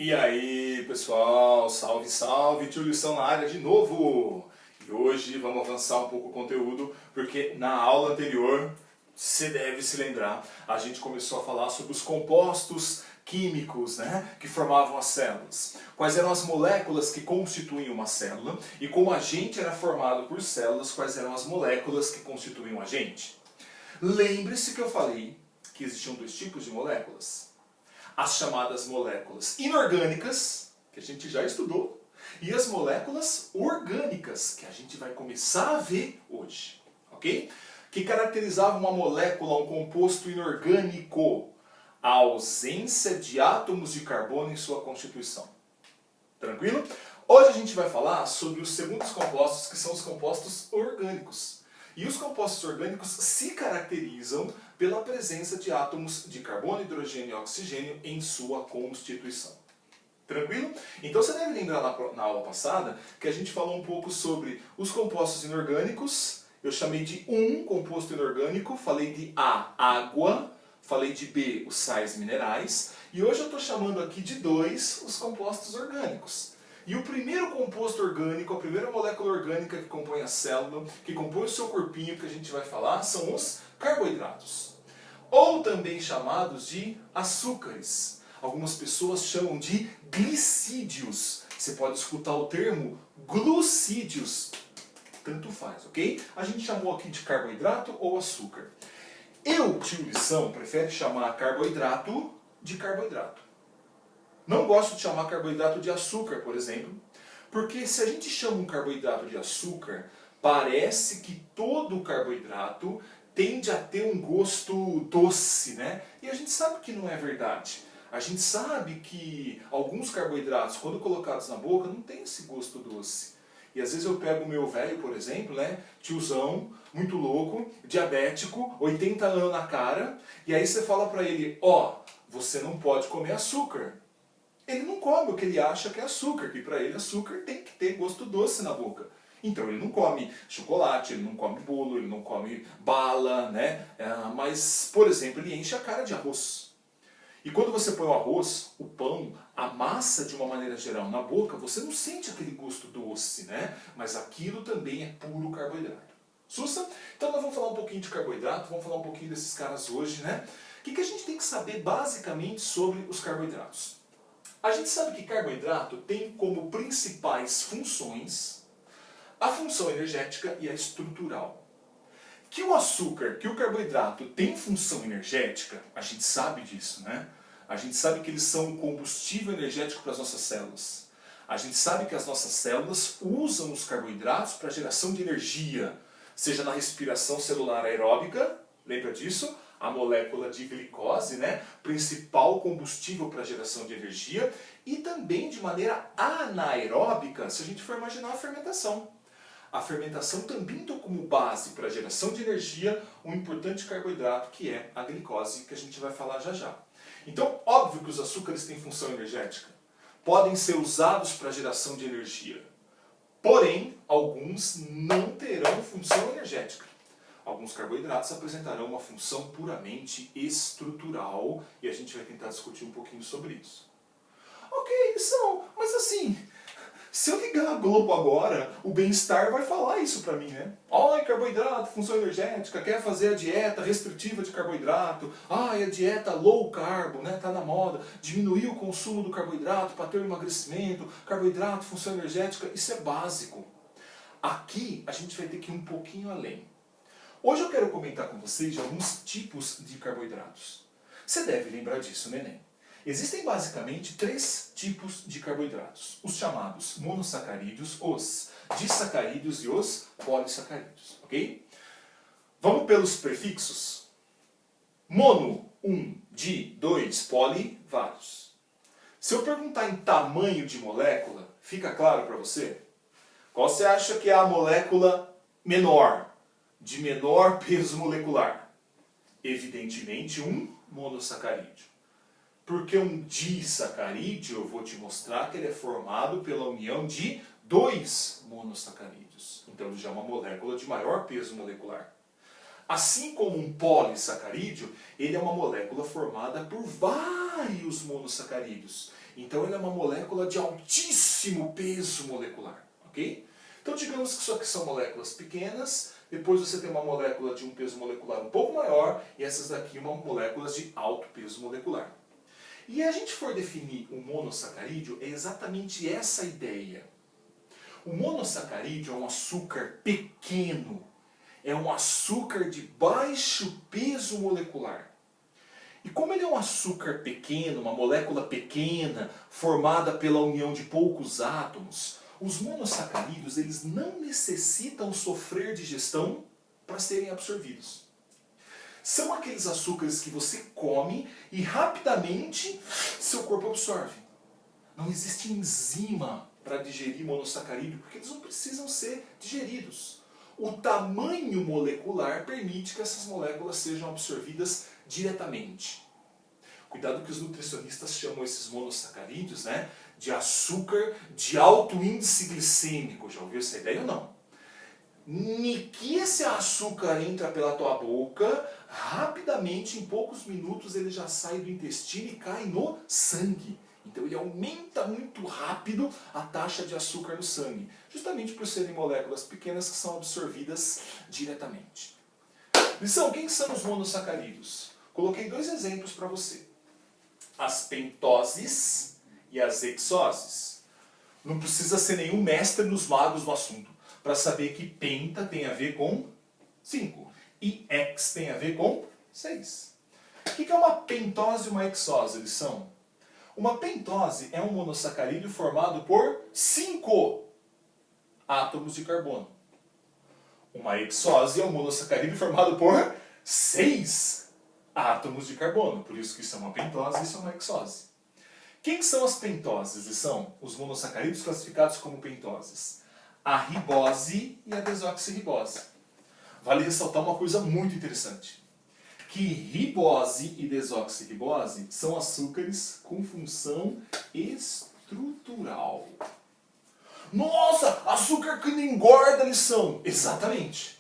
E aí, pessoal, salve, salve, Tio Lição na área de novo! E hoje vamos avançar um pouco o conteúdo, porque na aula anterior, você deve se lembrar, a gente começou a falar sobre os compostos químicos, né, que formavam as células. Quais eram as moléculas que constituíam uma célula e como a gente era formado por células, quais eram as moléculas que constituíam a gente. Lembre-se que eu falei que existiam dois tipos de moléculas. As chamadas moléculas inorgânicas, que a gente já estudou, e as moléculas orgânicas, que a gente vai começar a ver hoje, ok? Que caracterizavam uma molécula, um composto inorgânico, a ausência de átomos de carbono em sua constituição. Tranquilo? Hoje a gente vai falar sobre os segundos compostos, que são os compostos orgânicos. E os compostos orgânicos se caracterizam pela presença de átomos de carbono, hidrogênio e oxigênio em sua constituição. Tranquilo? Então você deve lembrar na aula passada que a gente falou um pouco sobre os compostos inorgânicos. Eu chamei de um composto inorgânico, falei de A, água, falei de B, os sais minerais, e hoje eu estou chamando aqui de 2 os compostos orgânicos. E o primeiro composto orgânico, a primeira molécula orgânica que compõe a célula, que compõe o seu corpinho, que a gente vai falar, são os carboidratos. Ou também chamados de açúcares. Algumas pessoas chamam de glicídios. Você pode escutar o termo glucídios. Tanto faz, ok? A gente chamou aqui de carboidrato ou açúcar. Eu, tio Lição, prefere chamar carboidrato de carboidrato. Não gosto de chamar carboidrato de açúcar, por exemplo, porque se a gente chama um carboidrato de açúcar, parece que todo o carboidrato tende a ter um gosto doce, né? E a gente sabe que não é verdade. A gente sabe que alguns carboidratos, quando colocados na boca, não tem esse gosto doce. E às vezes eu pego o meu velho, por exemplo, né, tiozão, muito louco, diabético, 80 anos na cara, e aí você fala pra ele, ó, você não pode comer açúcar. Ele não come o que ele acha que é açúcar, que para ele açúcar tem que ter gosto doce na boca. Então ele não come chocolate, ele não come bolo, ele não come bala, né? Mas, por exemplo, ele enche a cara de arroz. E quando você põe o arroz, o pão, a massa de uma maneira geral na boca, você não sente aquele gosto doce, né? Mas aquilo também é puro carboidrato. Sussa? Então nós vamos falar um pouquinho de carboidrato, vamos falar um pouquinho desses caras hoje, né? O que a gente tem que saber basicamente sobre os carboidratos? A gente sabe que carboidrato tem como principais funções a função energética e a estrutural. Que o açúcar, que o carboidrato tem função energética, a gente sabe disso, né? A gente sabe que eles são um combustível energético para as nossas células. A gente sabe que as nossas células usam os carboidratos para geração de energia, seja na respiração celular aeróbica, lembra disso? A molécula de glicose, né? Principal combustível para a geração de energia, e também de maneira anaeróbica, se a gente for imaginar a fermentação. A fermentação também tem como base para a geração de energia um importante carboidrato que é a glicose, que a gente vai falar já já. Então, óbvio que os açúcares têm função energética. Podem ser usados para a geração de energia. Porém, alguns não terão função energética. Alguns carboidratos apresentarão uma função puramente estrutural e a gente vai tentar discutir um pouquinho sobre isso. Ok, Lição, mas assim, se eu ligar a Globo agora, o Bem-Estar vai falar isso pra mim, né? Ai, carboidrato, função energética, quer fazer a dieta restritiva de carboidrato. Ai, a dieta low carb, né? Tá na moda. Diminuir o consumo do carboidrato para ter um emagrecimento. Carboidrato, função energética, isso é básico. Aqui a gente vai ter que ir um pouquinho além. Hoje eu quero comentar com vocês de alguns tipos de carboidratos. Você deve lembrar disso, neném. Existem basicamente 3 tipos de carboidratos. Os chamados monossacarídeos, os disacarídeos e os polissacarídeos. Ok? Vamos pelos prefixos. Mono, 1, di, 2, poli, vários. Se eu perguntar em tamanho de molécula, fica claro para você? Qual você acha que é a molécula menor? De menor peso molecular? Evidentemente um monossacarídeo. Porque um disacarídeo, eu vou te mostrar que ele é formado pela união de 2 monossacarídeos. Então ele já é uma molécula de maior peso molecular. Assim como um polissacarídeo, ele é uma molécula formada por vários monossacarídeos. Então ele é uma molécula de altíssimo peso molecular, ok? Então digamos que isso aqui são moléculas pequenas, depois você tem uma molécula de um peso molecular um pouco maior, e essas daqui são moléculas de alto peso molecular. E a gente for definir um monossacarídeo, é exatamente essa a ideia. O monossacarídeo é um açúcar pequeno, é um açúcar de baixo peso molecular. E como ele é um açúcar pequeno, uma molécula pequena, formada pela união de poucos átomos, os monossacarídeos eles não necessitam sofrer digestão para serem absorvidos. São aqueles açúcares que você come e rapidamente seu corpo absorve. Não existe enzima para digerir monossacarídeo, porque eles não precisam ser digeridos. O tamanho molecular permite que essas moléculas sejam absorvidas diretamente. Cuidado que os nutricionistas chamam esses monossacarídeos, né, de açúcar de alto índice glicêmico. Já ouviu essa ideia ou não? Ni que esse açúcar entra pela tua boca, rapidamente, em poucos minutos, ele já sai do intestino e cai no sangue. Então ele aumenta muito rápido a taxa de açúcar no sangue, justamente por serem moléculas pequenas que são absorvidas diretamente. Lição, quem são os monossacarídeos? Coloquei dois exemplos para você. As pentoses e as hexoses. Não precisa ser nenhum mestre nos magos no assunto para saber que penta tem a ver com 5 e hex tem a ver com 6. O que é uma pentose e uma hexose, lição? Uma pentose é um monossacarídeo formado por 5 átomos de carbono. Uma hexose é um monossacarídeo formado por 6 átomos de carbono. Por isso que isso é uma pentose e isso é uma hexose. Quem são as pentoses? E são os monossacarídeos classificados como pentoses. A ribose e a desoxirribose. Vale ressaltar uma coisa muito interessante. Que ribose e desoxirribose são açúcares com função estrutural. Nossa, açúcar que não engorda, lição! Exatamente.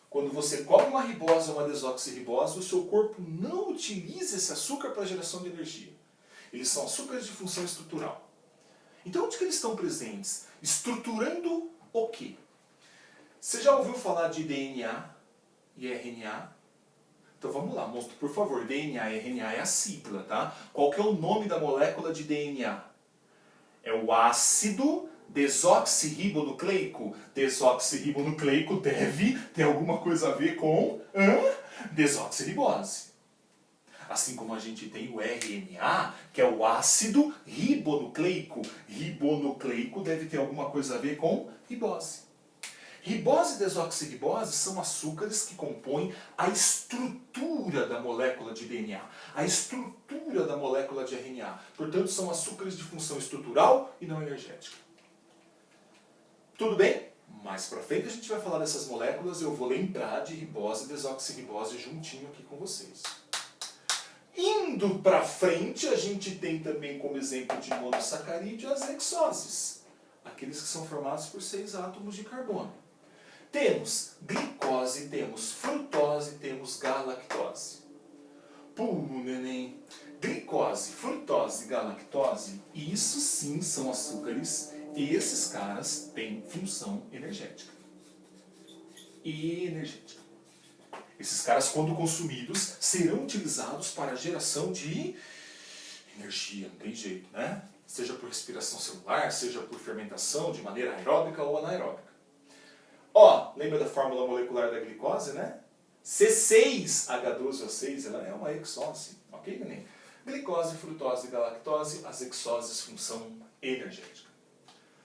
Quando você come uma ribose ou uma desoxirribose, o seu corpo não utiliza esse açúcar para a geração de energia. Eles são açúcares de função estrutural. Então onde que eles estão presentes? Estruturando o quê? Você já ouviu falar de DNA e RNA? Então vamos lá, monstro, por favor. DNA e RNA é a sigla, tá? Qual que é o nome da molécula de DNA? É o ácido desoxirribonucleico. Desoxirribonucleico deve ter alguma coisa a ver com desoxirribose. Assim como a gente tem o RNA, que é o ácido ribonucleico. Ribonucleico deve ter alguma coisa a ver com ribose. Ribose e desoxirribose são açúcares que compõem a estrutura da molécula de DNA, a estrutura da molécula de RNA. Portanto, são açúcares de função estrutural e não energética. Tudo bem? Mais pra frente a gente vai falar dessas moléculas, eu vou lembrar de ribose e desoxirribose juntinho aqui com vocês. Indo pra frente, a gente tem também como exemplo de monossacarídeo as hexoses, aqueles que são formados por 6 átomos de carbono. Temos glicose, temos frutose, temos galactose. Neném. Glicose, frutose e galactose, isso sim são açúcares, e esses caras têm função energética. Esses caras, quando consumidos, serão utilizados para a geração de energia, não tem jeito, né? Seja por respiração celular, seja por fermentação de maneira aeróbica ou anaeróbica. Ó, lembra da fórmula molecular da glicose, né? C6H12O6, ela é uma hexose, ok, neném? Glicose, frutose e galactose, as hexoses, função energética.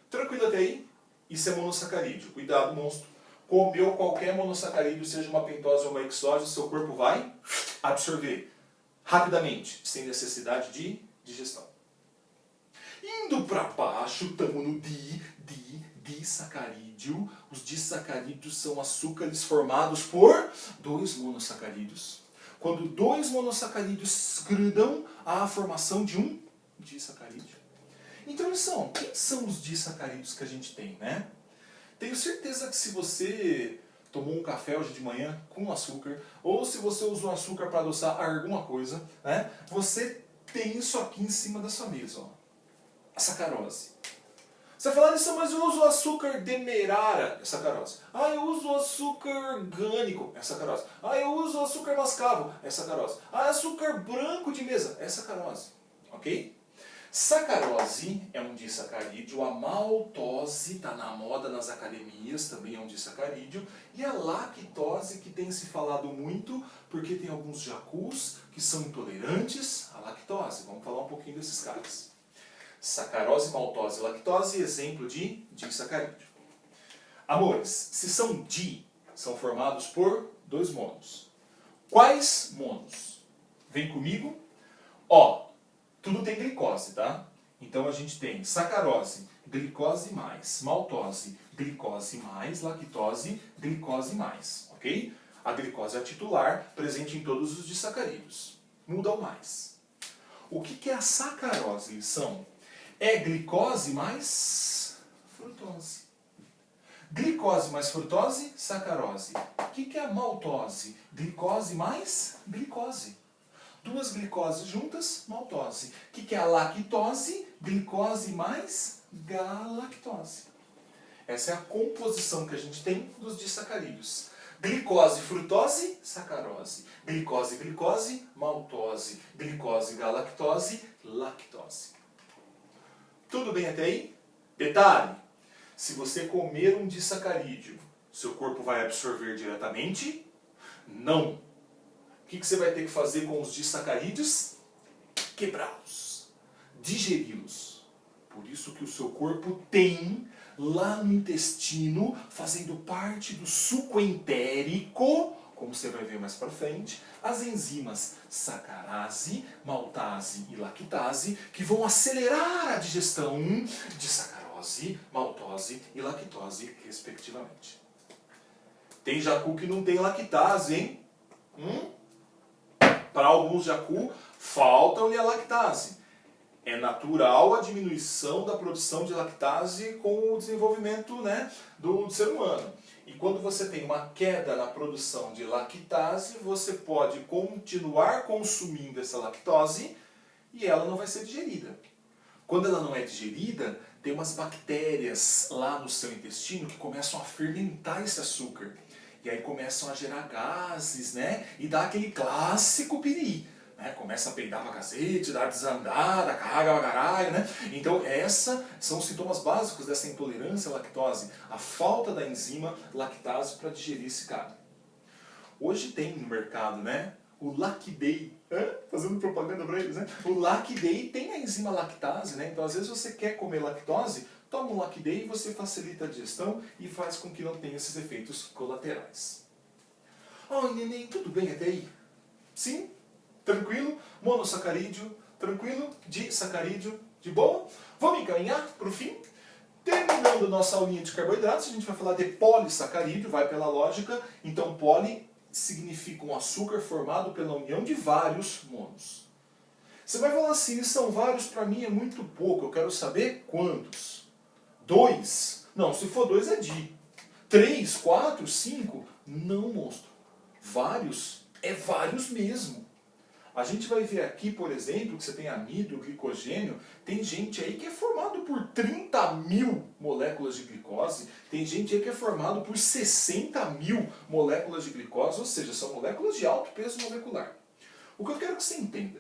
Tranquilo até aí? Isso é monossacarídeo. Cuidado, monstro. Comeu qualquer monossacarídeo, seja uma pentose ou uma hexose, o seu corpo vai absorver rapidamente, sem necessidade de digestão. Indo para baixo, estamos no disacarídeo. Os disacarídeos são açúcares formados por 2 monossacarídeos. Quando 2 monossacarídeos grudam, há a formação de um disacarídeo. Então, quem são os disacarídeos que a gente tem, né? Tenho certeza que se você tomou um café hoje de manhã com açúcar, ou se você usou açúcar para adoçar alguma coisa, né? Você tem isso aqui em cima da sua mesa, ó. A sacarose. Você fala isso, mas eu uso açúcar demerara, é sacarose. Ah, eu uso açúcar orgânico, é sacarose. Ah, eu uso açúcar mascavo, é sacarose. Ah, açúcar branco de mesa, é sacarose. Ok? Sacarose é um disacarídeo, a maltose está na moda nas academias, também é um disacarídeo, e a lactose, que tem se falado muito, porque tem alguns jacus que são intolerantes à lactose. Vamos falar um pouquinho desses caras. Sacarose, maltose e lactose, exemplo de disacarídeo. Amores, se são são formados por dois monos. Quais monos? Vem comigo. Ó, tudo tem glicose, tá? Então a gente tem sacarose, glicose mais, maltose, glicose mais, lactose, glicose mais, ok? A glicose é a titular, presente em todos os disacarídeos. Muda o mais. O que é a sacarose, lição? É glicose mais frutose. Glicose mais frutose, sacarose. O que é a maltose? Glicose mais glicose. Duas glicoses juntas, maltose. O que é a lactose? Glicose mais galactose. Essa é a composição que a gente tem dos disacarídeos. Glicose, frutose, sacarose. Glicose, glicose, maltose. Glicose, galactose, lactose. Tudo bem até aí? Detalhe, se você comer um disacarídeo, seu corpo vai absorver diretamente? Não. O que você vai ter que fazer com os disacarídeos? Quebrá-los, digeri-los. Por isso que o seu corpo tem, lá no intestino, fazendo parte do suco entérico, como você vai ver mais para frente, as enzimas sacarase, maltase e lactase, que vão acelerar a digestão de sacarose, maltose e lactose, respectivamente. Tem jacu que não tem lactase, hein? Para alguns jacu, falta-lhe a lactase. É natural a diminuição da produção de lactase com o desenvolvimento, né, do ser humano. E quando você tem uma queda na produção de lactase, você pode continuar consumindo essa lactose e ela não vai ser digerida. Quando ela não é digerida, tem umas bactérias lá no seu intestino que começam a fermentar esse açúcar. E aí começam a gerar gases, né? E dá aquele clássico piriri. Né? Começa a peidar pra cacete, dá desandada, caga pra caralho, né? Então esses são os sintomas básicos dessa intolerância à lactose. A falta da enzima lactase para digerir esse cara. Hoje tem no mercado, né? O Lactday, fazendo propaganda para eles, né? O Lactday tem a enzima lactase, né? Então às vezes você quer comer lactose, toma um Lactday e você facilita a digestão e faz com que não tenha esses efeitos colaterais. Oi, neném, tudo bem até aí? Sim? Tranquilo? Monossacarídeo, tranquilo? Disacarídeo, de boa? Vamos encaminhar para o fim? Terminando nossa aulinha de carboidratos, a gente vai falar de polissacarídeo, vai pela lógica. Então, poli significa um açúcar formado pela união de vários monos. Você vai falar assim, são vários, para mim é muito pouco, eu quero saber quantos. 2? Não, se for 2 é di. 3, 4, 5? Não, monstro. Vários é vários mesmo. A gente vai ver aqui, por exemplo, que você tem amido, glicogênio, tem gente aí que é formado por 30.000 moléculas de glicose, tem gente aí que é formado por 60.000 moléculas de glicose, ou seja, são moléculas de alto peso molecular. O que eu quero que você entenda,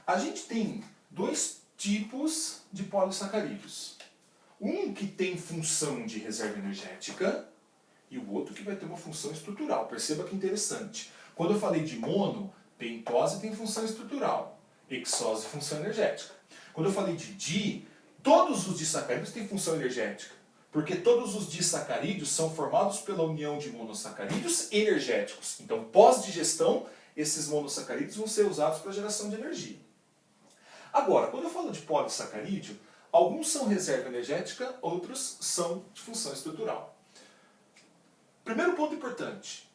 a gente tem dois tipos de polissacarídeos. Um que tem função de reserva energética e o outro que vai ter uma função estrutural. Perceba que interessante. Quando eu falei de mono, pentose tem função estrutural, hexose função energética. Quando eu falei de di, todos os disacarídeos têm função energética, porque todos os disacarídeos são formados pela união de monossacarídeos energéticos. Então, pós-digestão, esses monossacarídeos vão ser usados para geração de energia. Agora, quando eu falo de polissacarídeo, alguns são reserva energética, outros são de função estrutural. Primeiro ponto importante.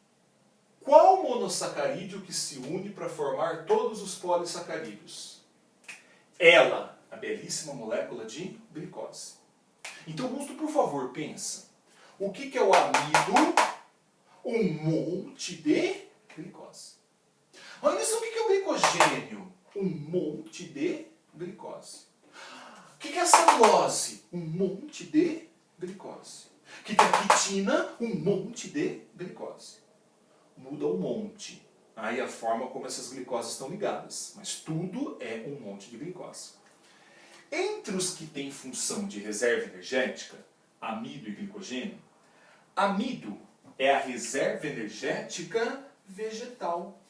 Qual monossacarídeo que se une para formar todos os polissacarídeos? Ela, a belíssima molécula de glicose. Então, monstro, por favor, pensa. O que é o amido? um monte de glicose. Olha só o que é o glicogênio. Um monte de glicose. O que é a celulose? Um monte de glicose. O que é a quitina? Um monte de glicose. Muda um monte. Aí a forma como essas glicoses estão ligadas. Mas tudo é um monte de glicose. Entre os que têm função de reserva energética, amido e glicogênio, amido é a reserva energética vegetal.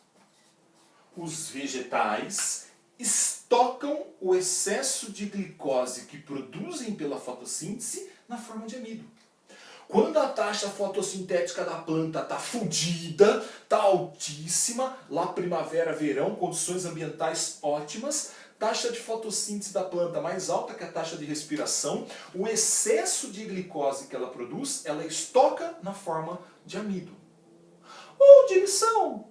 Os vegetais estocam o excesso de glicose que produzem pela fotossíntese na forma de amido. Quando a taxa fotossintética da planta está fodida, está altíssima, lá primavera, verão, condições ambientais ótimas, taxa de fotossíntese da planta mais alta que a taxa de respiração, o excesso de glicose que ela produz, ela estoca na forma de amido. Ou de lição.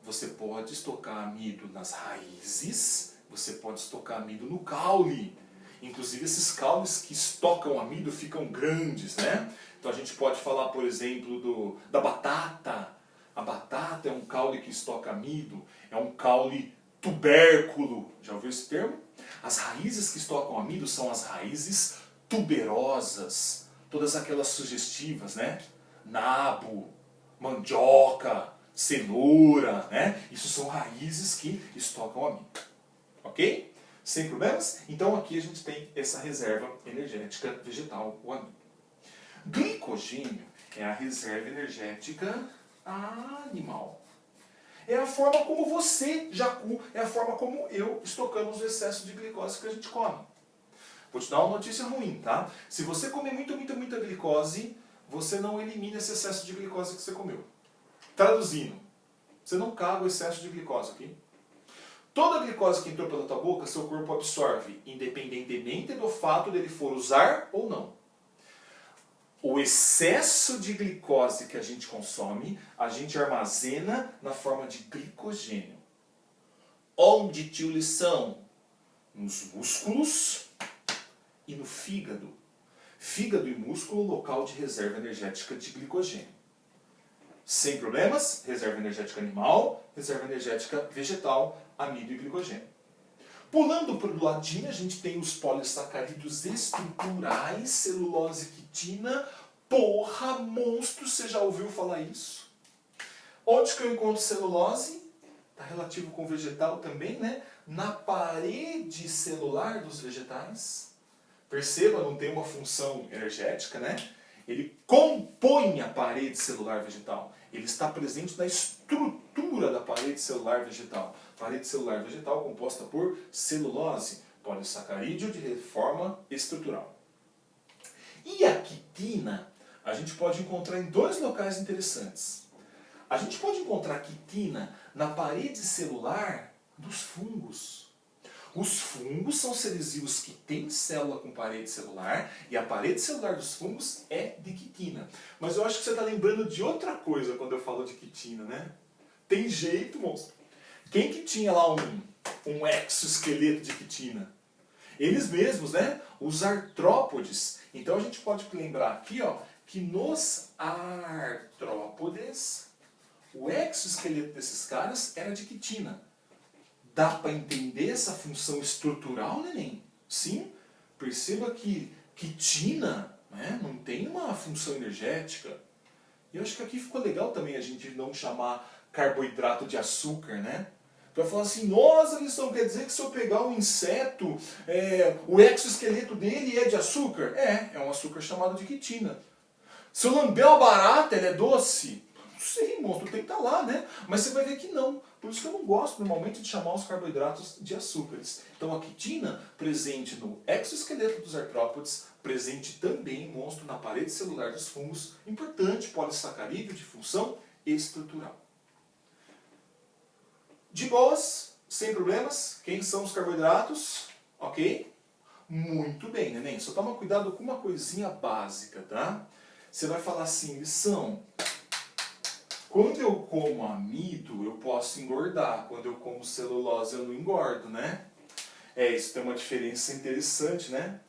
Você pode estocar amido nas raízes, você pode estocar amido no caule. Inclusive esses caules que estocam amido ficam grandes, né? Então a gente pode falar, por exemplo, da batata. A batata é um caule que estoca amido, é um caule tubérculo. Já ouviu esse termo? As raízes que estocam amido são as raízes tuberosas, todas aquelas sugestivas, né? Nabo, mandioca, cenoura, né? Isso são raízes que estocam amido. Ok? Sem problemas? Então aqui a gente tem essa reserva energética vegetal, o amido. Glicogênio é a reserva energética animal. É a forma como você, Jacu, é a forma como eu estocamos o excesso de glicose que a gente come. Vou te dar uma notícia ruim, tá? Se você comer muita glicose, você não elimina esse excesso de glicose que você comeu. Traduzindo, você não caga o excesso de glicose aqui. Toda a glicose que entrou pela tua boca, seu corpo absorve, independentemente do fato dele for usar ou não. O excesso de glicose que a gente consome, a gente armazena na forma de glicogênio. Onde, tio Lição? Nos músculos e no fígado. Fígado e músculo, local de reserva energética de glicogênio. Sem problemas, reserva energética animal, reserva energética vegetal, amido e glicogênio. Pulando para o ladinho, a gente tem os polissacarídeos estruturais, celulose, quitina. Porra, monstro, você já ouviu falar isso? Onde que eu encontro celulose? Está relativo com vegetal também, né? Na parede celular dos vegetais. Perceba, não tem uma função energética, né? Ele compõe a parede celular vegetal. Ele está presente na estrutura da parede celular vegetal. Parede celular vegetal composta por celulose, polissacarídeo de forma estrutural. E a quitina, a gente pode encontrar em dois locais interessantes. A gente pode encontrar quitina na parede celular dos fungos. Os fungos são seres vivos que têm célula com parede celular e a parede celular dos fungos é de quitina. Mas eu acho que você está lembrando de outra coisa quando eu falo de quitina, né? Tem jeito, monstro. Quem que tinha lá um exoesqueleto de quitina? Eles mesmos, né? Os artrópodes. Então a gente pode lembrar aqui, ó, que nos artrópodes, o exoesqueleto desses caras era de quitina. Dá para entender essa função estrutural, neném? Sim. Perceba que quitina, né, não tem uma função energética. E eu acho que aqui ficou legal também a gente não chamar carboidrato de açúcar, né? Vai falar assim, nossa, Lição, quer dizer que se eu pegar um inseto, o exoesqueleto dele é de açúcar? É um açúcar chamado de quitina. Se eu lamber uma barata, ela é doce? Não sei, monstro, tem que estar lá, né? Mas você vai ver que não. Por isso que eu não gosto normalmente de chamar os carboidratos de açúcares. Então a quitina, presente no exoesqueleto dos artrópodes, presente também, monstro, na parede celular dos fungos, importante polissacarídeo de função estrutural. De boas, sem problemas, quem são os carboidratos? Ok? Muito bem, neném. Só toma cuidado com uma coisinha básica, tá? Você vai falar assim, Lição, quando eu como amido, eu posso engordar. Quando eu como celulose, eu não engordo, né? Isso tem uma diferença interessante, né?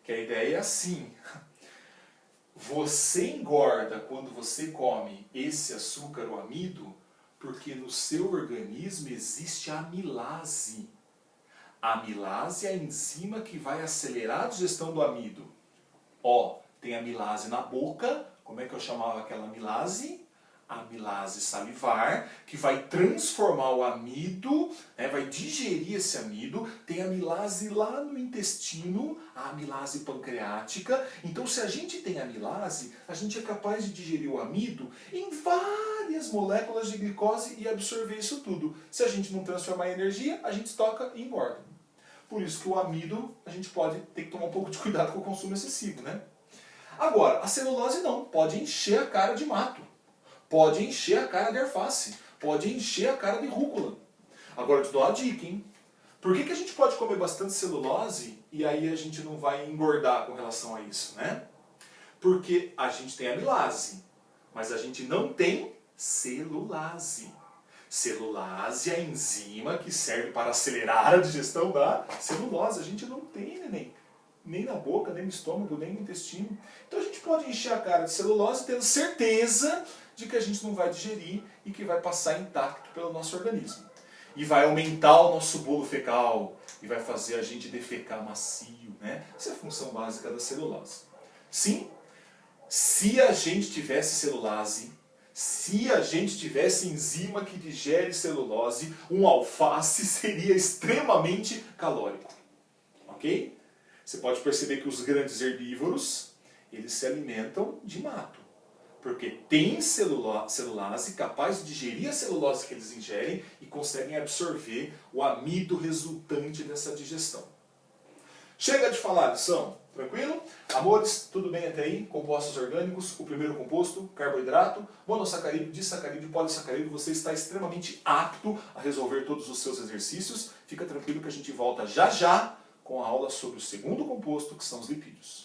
Que a ideia é assim. Você engorda quando você come esse açúcar, o amido, porque no seu organismo existe a amilase. A amilase é a enzima que vai acelerar a digestão do amido. Ó, tem amilase na boca, como é que eu chamava aquela amilase? Amilase salivar, que vai transformar o amido, né, vai digerir esse amido. Tem amilase lá no intestino, a amilase pancreática. Então, se a gente tem amilase, a gente é capaz de digerir o amido em várias moléculas de glicose e absorver isso tudo. Se a gente não transformar em energia, a gente estoca e engorda. Por isso que o amido, a gente pode ter que tomar um pouco de cuidado com o consumo excessivo, né? Agora, a celulose não, pode encher a cara de mato. Pode encher a cara de alface, pode encher a cara de rúcula. Agora eu te dou uma dica, hein? Por que a gente pode comer bastante celulose e aí a gente não vai engordar com relação a isso, né? Porque a gente tem amilase, mas a gente não tem celulase. Celulase é a enzima que serve para acelerar a digestão da celulose. A gente não tem, neném. Nem na boca, nem no estômago, nem no intestino. Então a gente pode encher a cara de celulose tendo certeza de que a gente não vai digerir e que vai passar intacto pelo nosso organismo. E vai aumentar o nosso bolo fecal e vai fazer a gente defecar macio, né? Essa é a função básica da celulose. Sim, se a gente tivesse celulase, se a gente tivesse enzima que digere celulose, um alface seria extremamente calórico. Ok? Você pode perceber que os grandes herbívoros, eles se alimentam de mato. Porque tem celulase capaz de digerir a celulose que eles ingerem e conseguem absorver o amido resultante dessa digestão. Chega de falar, lição. Tranquilo? Amores, tudo bem até aí? Compostos orgânicos, o primeiro composto, carboidrato, monossacarídeo, disacarídeo, polissacarídeo. Você está extremamente apto a resolver todos os seus exercícios. Fica tranquilo que a gente volta já já com a aula sobre o segundo composto, que são os lipídios.